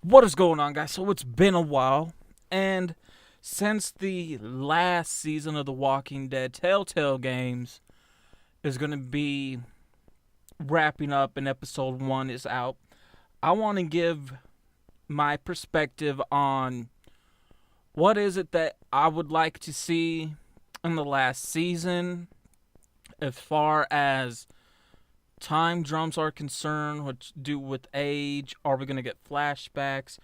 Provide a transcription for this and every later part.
What is going on, guys? So it's been a while, and since the last season of The Walking Dead Telltale Games is going to be wrapping up and episode 1 is out, I want to give my perspective on what is it that I would like to see in the last season as far as time drums are concerned, what to do with age. Are we going to get flashbacks?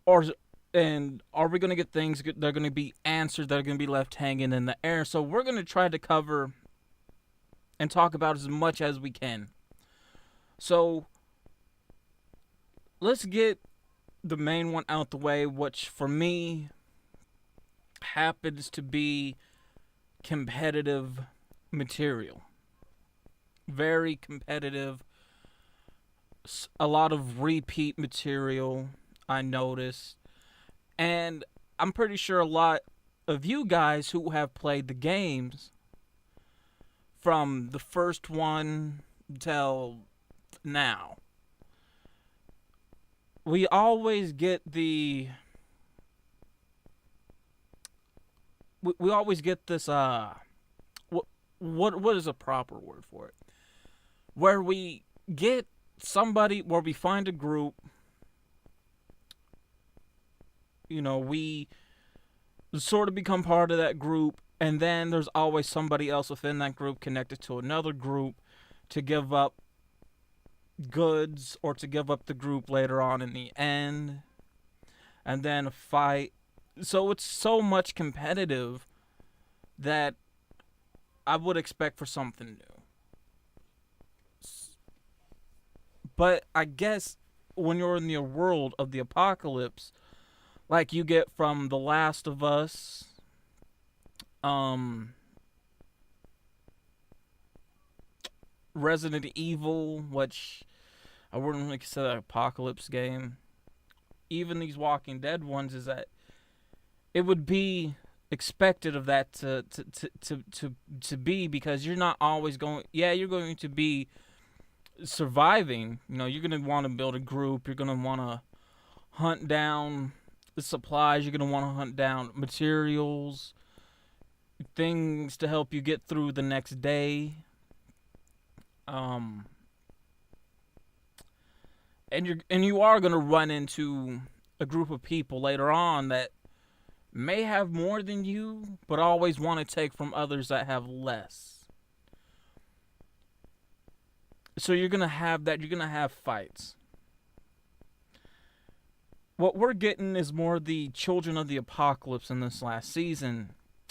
Or and are we going to get things that are going to be answered that are going to be left hanging in the air? So we're going to try to cover and talk about as much as we can. So let's get the main one out the way, which for me happens to be competitive material. Very competitive. A lot of repeat material, I noticed. And I'm pretty sure a lot of you guys who have played the games from the first one till now, we always get we always get this what is a proper word for it? Where we get somebody, where we find a group, we sort of become part of that group, and then there's always somebody else within that group connected to another group to give up goods or to give up the group later on in the end, and then a fight. So it's so much competitive that I would expect for something new. But I guess when you're in the world of the apocalypse, like you get from The Last of Us, um, Resident Evil, which I wouldn't really consider an apocalypse game. Even these Walking Dead ones, is that it would be expected of that to be, because you're not always going. Yeah, you're going to be surviving. You're going to want to build a group. You're going to want to hunt down the supplies. You're going to want to hunt down materials, things to help you get through the next day. Um, and you are going to run into a group of people later on that may have more than you, but always want to take from others that have less. So you're going to have that. You're going to have fights. What we're getting is more the children of the apocalypse in this last season.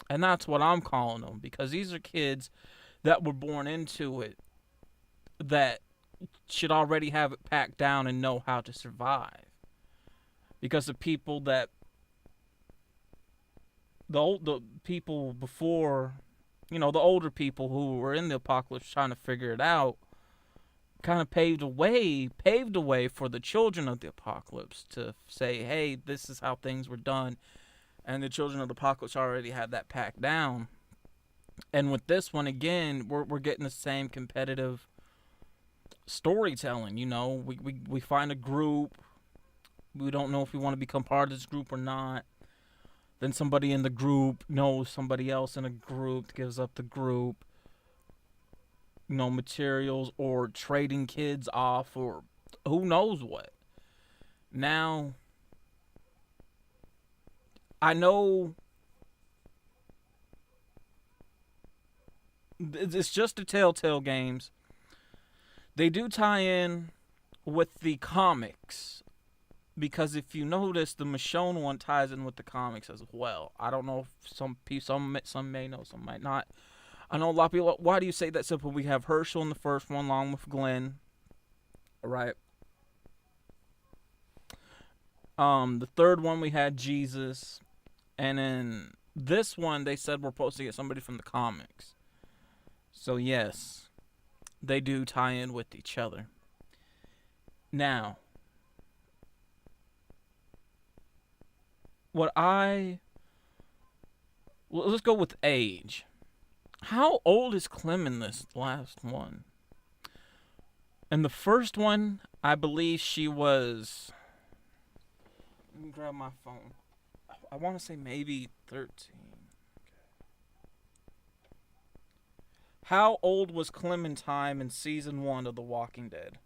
And that's what I'm calling them, because these are kids that were born into it, that should already have it packed down and know how to survive. Because the people that the people before, the older people who were in the apocalypse trying to figure it out, kind of paved a way for the children of the apocalypse to say, hey, this is how things were done. And the children of the apocalypse already had that packed down. And with this one, again, we're getting the same competitive storytelling. We find a group. We don't know if we want to become part of this group or not. Then somebody in the group knows somebody else in a group, gives up the group, materials, or trading kids off, or who knows what. Now, I know it's just the Telltale games. They do tie in with the comics, because if you notice, the Michonne one ties in with the comics as well. I don't know if some may know, some might not. I know a lot of people. Why do you say that simple? We have Herschel in the first one, along with Glenn. Right. The third one we had Jesus, and then this one they said we're supposed to get somebody from the comics. So yes, they do tie in with each other. Now, let's go with age. How old is Clem in this last one? And the first one, I believe she was. Let me grab my phone. I want to say maybe 13. How old was Clementine in season 1 of The Walking Dead?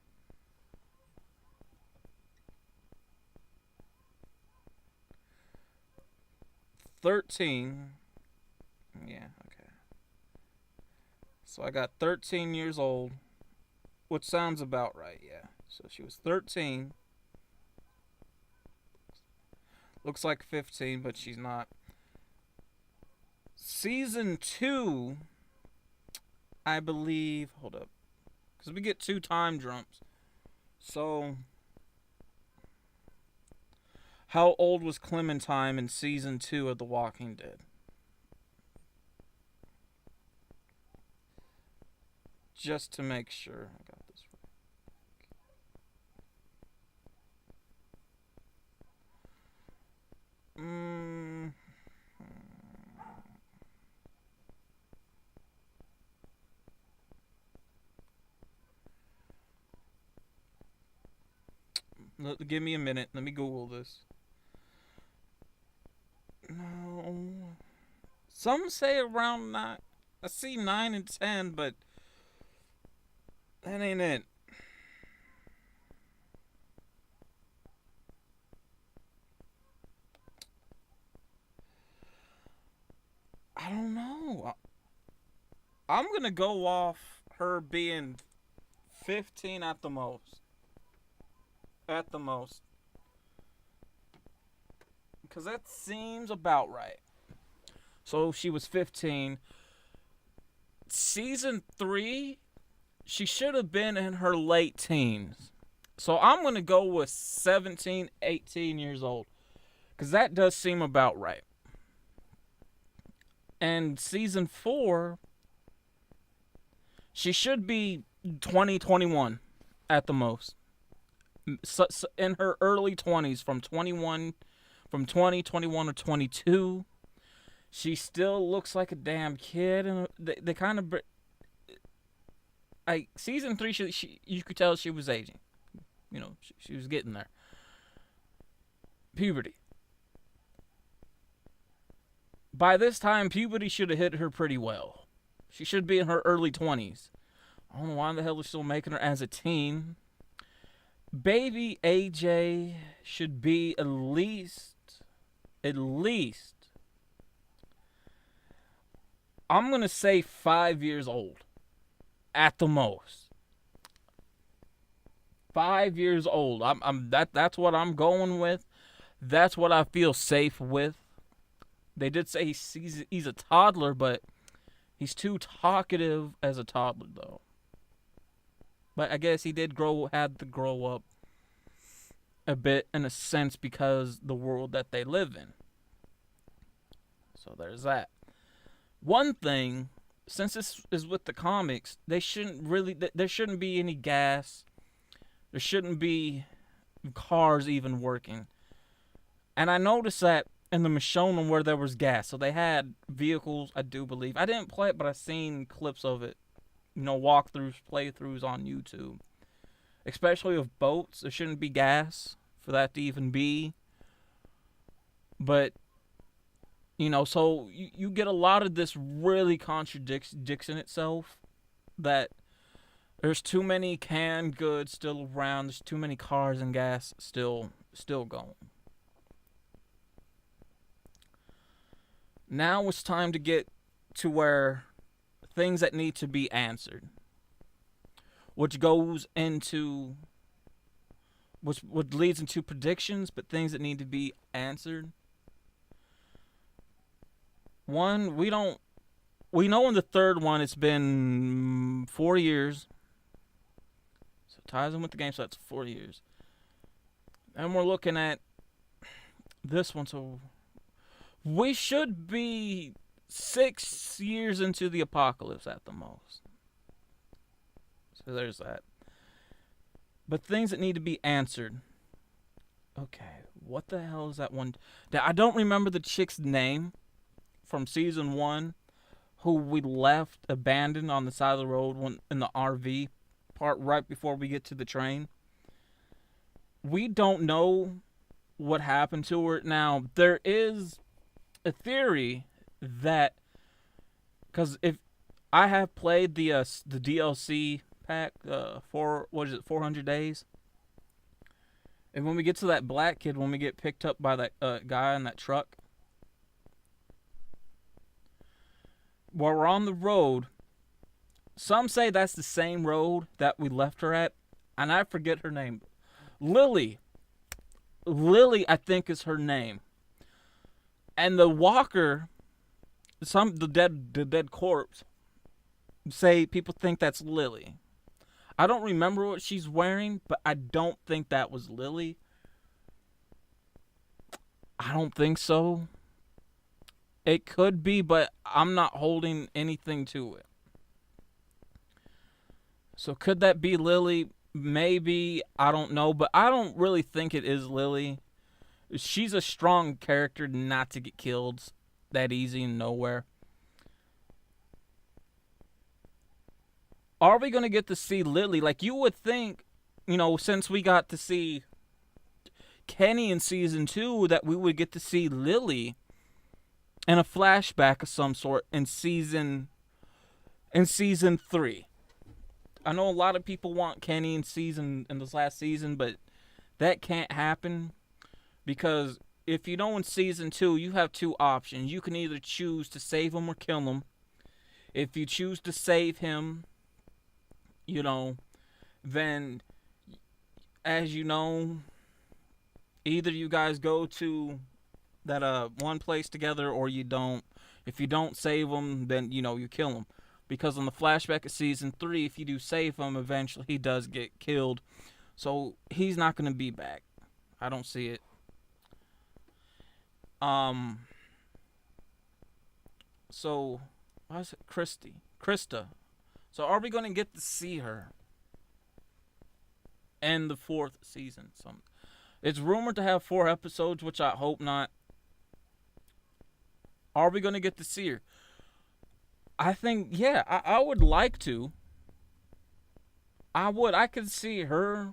'13. Yeah, okay. So I got 13 years old, which sounds about right, yeah. So she was 13. Looks like 15, but she's not. Season 2, I believe. Hold up. Because we get 2 time jumps. So, how old was Clementine in season 2 of The Walking Dead? Just to make sure I got this right. Give me a minute. Let me Google this. No. Some say around 9. I see 9 and 10, but that ain't it. I don't know. I'm going to go off her being 15 at the most. At the most. Because that seems about right. So she was 15. Season 3, she should have been in her late teens. So I'm going to go with 17, 18 years old. Because that does seem about right. And season 4, she should be 20, 21 at the most. So in her early 20s, from 21, from 20, 21, or 22. She still looks like a damn kid, and they kind of, like, season 3, she you could tell she was aging. You know, she was getting there. Puberty. By this time, puberty should have hit her pretty well. She should be in her early 20s. I don't know why the hell they're still making her as a teen. Baby AJ should be at least, I'm going to say 5 years old. At the most. 5 years old. That's what I'm going with. That's what I feel safe with. They did say he's a toddler, but he's too talkative as a toddler, though. But I guess he had to grow up a bit, in a sense, because the world that they live in. So there's that. One thing, since this is with the comics, there shouldn't be any gas. There shouldn't be cars even working. And I noticed that in the Michonne where there was gas. So they had vehicles, I do believe. I didn't play it, but I've seen clips of it. You know, walkthroughs, playthroughs on YouTube. Especially with boats, there shouldn't be gas for that to even be. But, you know, so you get a lot of this really contradicts itself. That there's too many canned goods still around. There's too many cars and gas still going. Now it's time to get to where things that need to be answered. Which goes into which leads into predictions, but things that need to be answered. One, we know in the third one it's been 4 years. So it ties in with the game, so that's 4 years. And we're looking at this one, so we should be 6 years into the apocalypse at the most. So there's that. But things that need to be answered. Okay, what the hell is that one? I don't remember the chick's name from season 1 who we left abandoned on the side of the road in the RV part right before we get to the train. We don't know what happened to her. Now, there is a theory that, because if I have played the DLC pack for, what is it, 400 days, and when we get to that black kid, when we get picked up by that guy in that truck, while we're on the road, some say that's the same road that we left her at, and I forget her name. Lily, I think, is her name. And the walker, the dead corpse, say people think that's Lily. I don't remember what she's wearing, but I don't think that was Lily. I don't think so. It could be, but I'm not holding anything to it. So could that be Lily? Maybe. I don't know, but I don't really think it is Lily. She's a strong character not to get killed that easy and nowhere. Are we going to get to see Lily? Like, you would think, since we got to see Kenny in season 2, that we would get to see Lily in a flashback of some sort in season 3. I know a lot of people want Kenny in this last season, but that can't happen. Because if you know in season 2, you have two options. You can either choose to save him or kill him. If you choose to save him, then, as you know, either you guys go to that one place together or you don't. If you don't save him, then, you kill him. Because on the flashback of season 3, if you do save him, eventually he does get killed. So he's not going to be back. I don't see it. So, what is it? Krista. So, are we going to get to see her in the 4th season? It's rumored to have 4 episodes, which I hope not. Are we going to get to see her? I think, yeah, I would like to. I could see her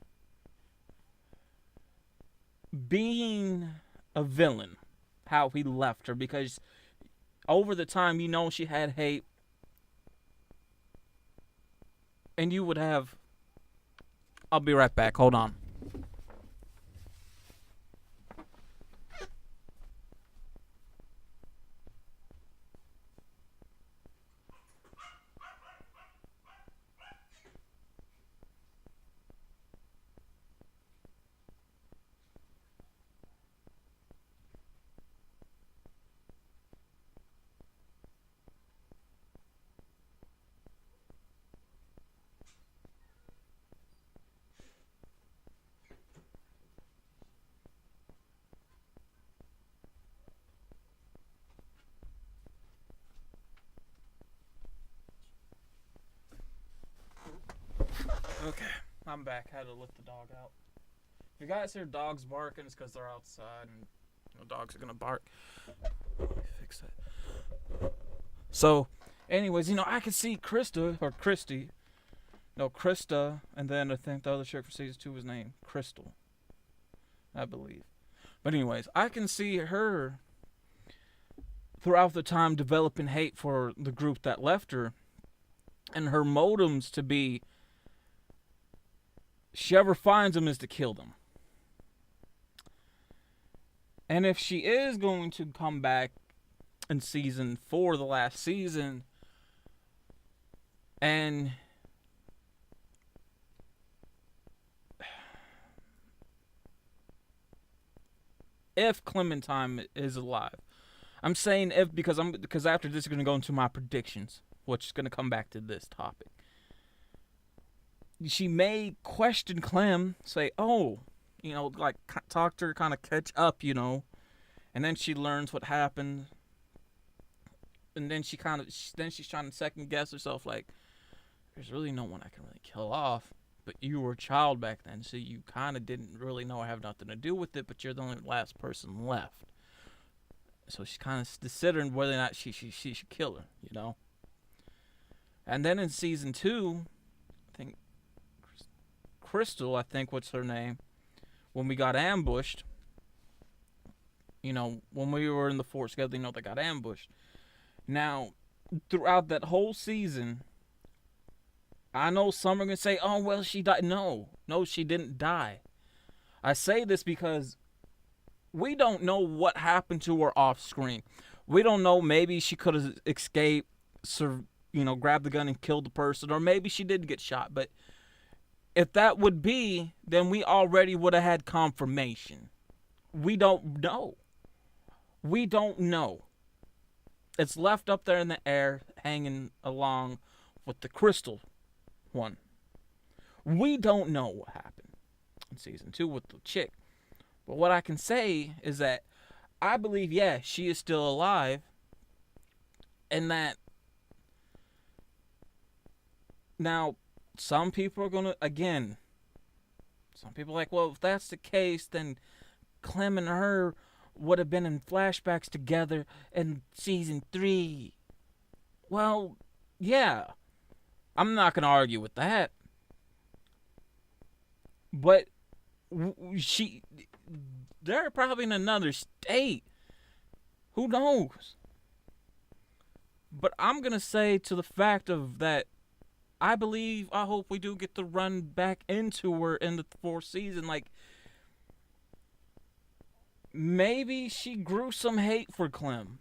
being a villain. How he left her, because over the time, she had hate, and you would have. I'll be right back. Hold on. Okay, I'm back. Had to let the dog out. If you guys hear dogs barking, it's because they're outside and dogs are gonna bark. Let me fix that. So, anyways, I could see Krista or Christy. No, Krista, and then I think the other chick for season 2 was named Crystal, I believe. But anyways, I can see her throughout the time developing hate for the group that left her, and her motives to be, she ever finds them, is to kill them. And if she is going to come back in season 4, the last season, and if Clementine is alive, I'm saying if because after this, is going to go into my predictions, which is going to come back to this topic. She may question Clem, say, "Oh, like talk to her, kind of catch up, and then she learns what happened, and then she's trying to second guess herself, like, there's really no one I can really kill off, but you were a child back then, so you kind of didn't really know I have nothing to do with it, but you're the only last person left." So she's kind of considering whether or not she should kill her, And then in season 2, I think Crystal, I think what's her name, when we got ambushed, when we were in the fort together, they got ambushed. Now, throughout that whole season, I know some are going to say, oh, well, she died. No, she didn't die. I say this because we don't know what happened to her off screen. We don't know. Maybe she could have escaped, grabbed the gun and killed the person, or maybe she did get shot. But if that would be, then we already would have had confirmation. We don't know. We don't know. It's left up there in the air, hanging along with the Crystal one. We don't know what happened in season 2 with the chick. But what I can say is that I believe, she is still alive. And that now some people are going to, again, some people are like, well, if that's the case, then Clem and her would have been in flashbacks together in season 3. Well, yeah. I'm not going to argue with that. But they're probably in another state. Who knows? But I'm going to say to the fact of that, I hope we do get to run back into her in the 4th season. Like, maybe she grew some hate for Clem.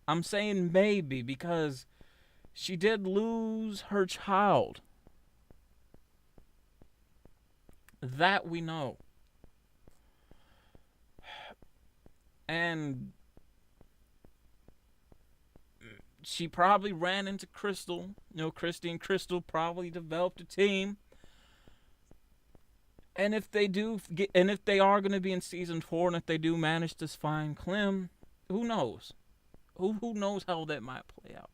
I'm saying maybe because she did lose her child. That we know. And she probably ran into Crystal. Christy and Crystal probably developed a team. And if they are going to be in season 4, and if they do manage to find Clem, who knows? Who knows how that might play out?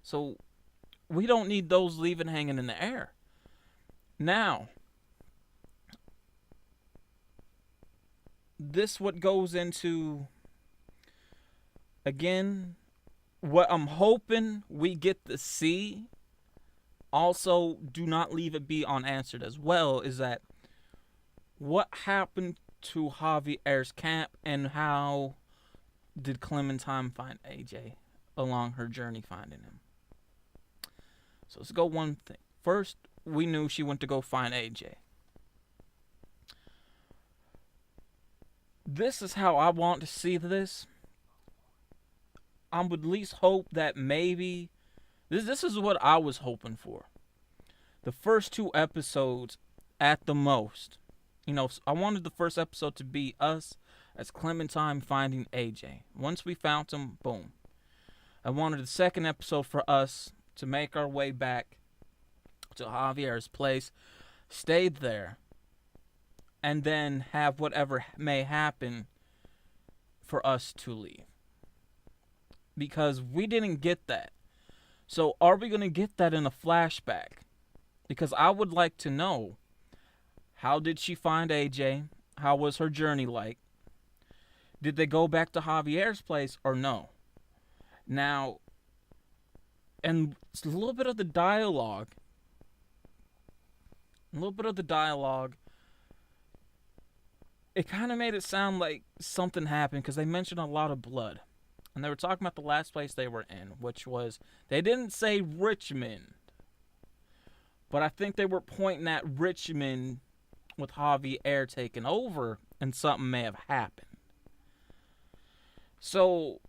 So we don't need those leaving hanging in the air. Now, this what goes into, again, what I'm hoping we get to see. Also, do not leave it be unanswered as well, is that what happened to Javier's camp and how did Clementine find AJ along her journey finding him? So let's go one thing. First, we knew she went to go find AJ. This is how I want to see this. I would at least hope that maybe this is what I was hoping for. The first 2 episodes at the most. I wanted the first episode to be us as Clementine finding AJ. Once we found him, boom. I wanted the second episode for us to make our way back to Javier's place, stayed there, and then have whatever may happen for us to leave. Because we didn't get that. So are we going to get that in a flashback? Because I would like to know, how did she find AJ? How was her journey like? Did they go back to Javier's place or no? Now, and a little bit of the dialogue. It kind of made it sound like something happened because they mentioned a lot of blood. And they were talking about the last place they were in, which was, they didn't say Richmond. But I think they were pointing at Richmond with Javier taking over, and something may have happened. So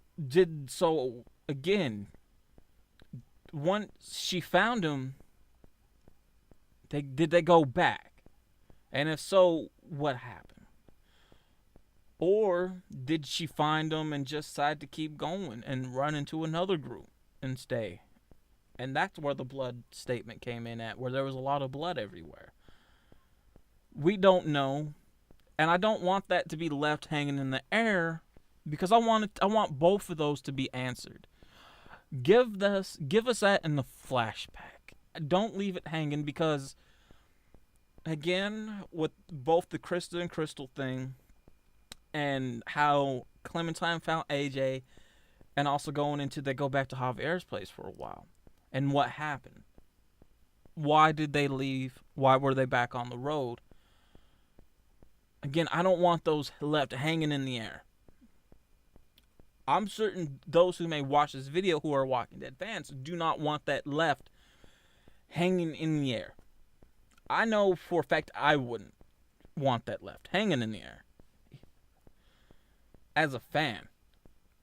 again, once she found him, did they go back? And if so, what happened? Or did she find them and just decide to keep going and run into another group and stay? And that's where the blood statement came in at, where there was a lot of blood everywhere. We don't know. And I don't want that to be left hanging in the air, because I want both of those to be answered. Give us that in the flashback. Don't leave it hanging, because again, with both the Krista and Crystal thing, and how Clementine found AJ, and also going into, they go back to Javier's place for a while, and what happened. Why did they leave? Why were they back on the road? Again, I don't want those left hanging in the air. I'm certain those who may watch this video who are Walking Dead fans do not want that left hanging in the air. I know for a fact I wouldn't want that left hanging in the air as a fan,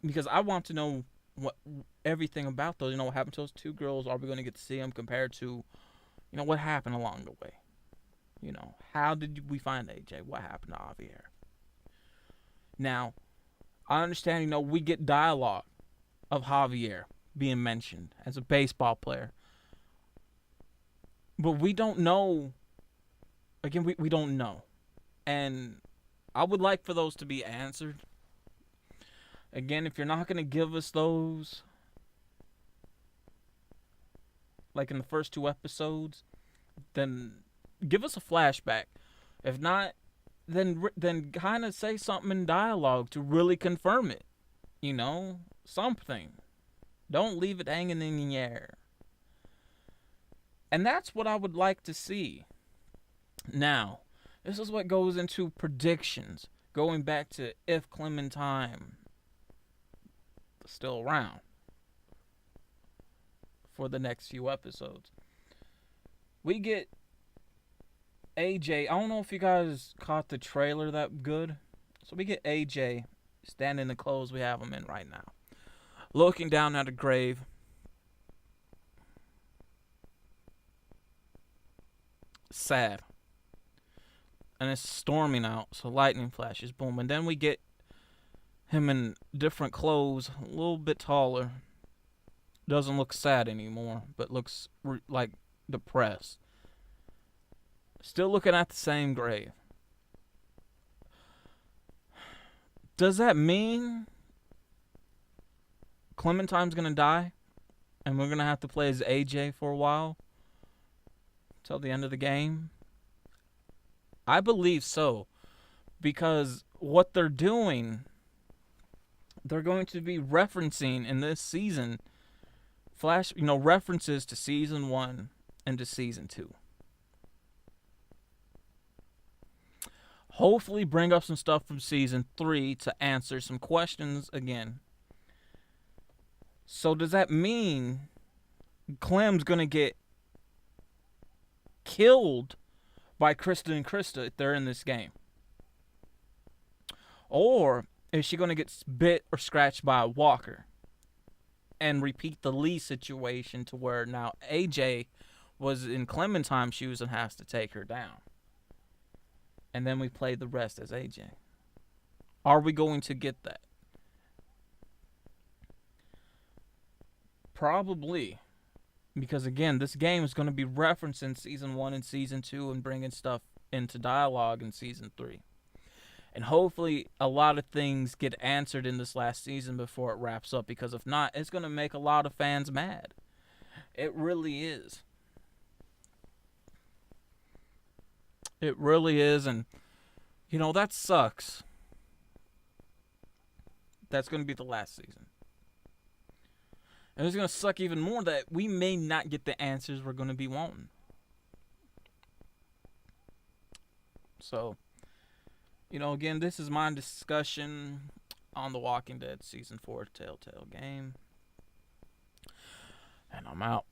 because I want to know what everything about those. What happened to those two girls? Are we going to get to see them compared to, what happened along the way? How did we find AJ? What happened to Javier? Now, I understand, we get dialogue of Javier being mentioned as a baseball player. But we don't know. Again, we don't know. And I would like for those to be answered. Again, if you're not going to give us those, like in the first 2 episodes, then give us a flashback. If not, then kind of say something in dialogue to really confirm it. Something. Don't leave it hanging in the air. And that's what I would like to see. Now, this is what goes into predictions. Going back to if Clementine is still around for the next few episodes. We get AJ. I don't know if you guys caught the trailer that good. So we get AJ standing in the clothes we have him in right now, looking down at a grave. Sad. And it's storming out, so lightning flashes, boom. And then we get him in different clothes, a little bit taller. Doesn't look sad anymore, but looks like depressed. Still looking at the same grave. Does that mean Clementine's going to die? And we're going to have to play as AJ for a while? Till the end of the game? I believe so. Because what they're doing, they're going to be referencing in this season references to season 1 and to season 2. Hopefully bring up some stuff from season 3 to answer some questions again. So does that mean Clem's going to get killed by Krista and Krista if they're in this game? Or is she going to get bit or scratched by a walker and repeat the Lee situation to where now AJ was in Clementine's shoes and has to take her down? And then we play the rest as AJ. Are we going to get that? Probably. Because again, this game is going to be referencing season 1 and season 2 and bringing stuff into dialogue in season 3. And hopefully a lot of things get answered in this last season before it wraps up. Because if not, it's going to make a lot of fans mad. It really is. It really is. And, that sucks. That's going to be the last season. And it's going to suck even more that we may not get the answers we're going to be wanting. So, again, this is my discussion on The Walking Dead Season 4 Telltale Game. And I'm out.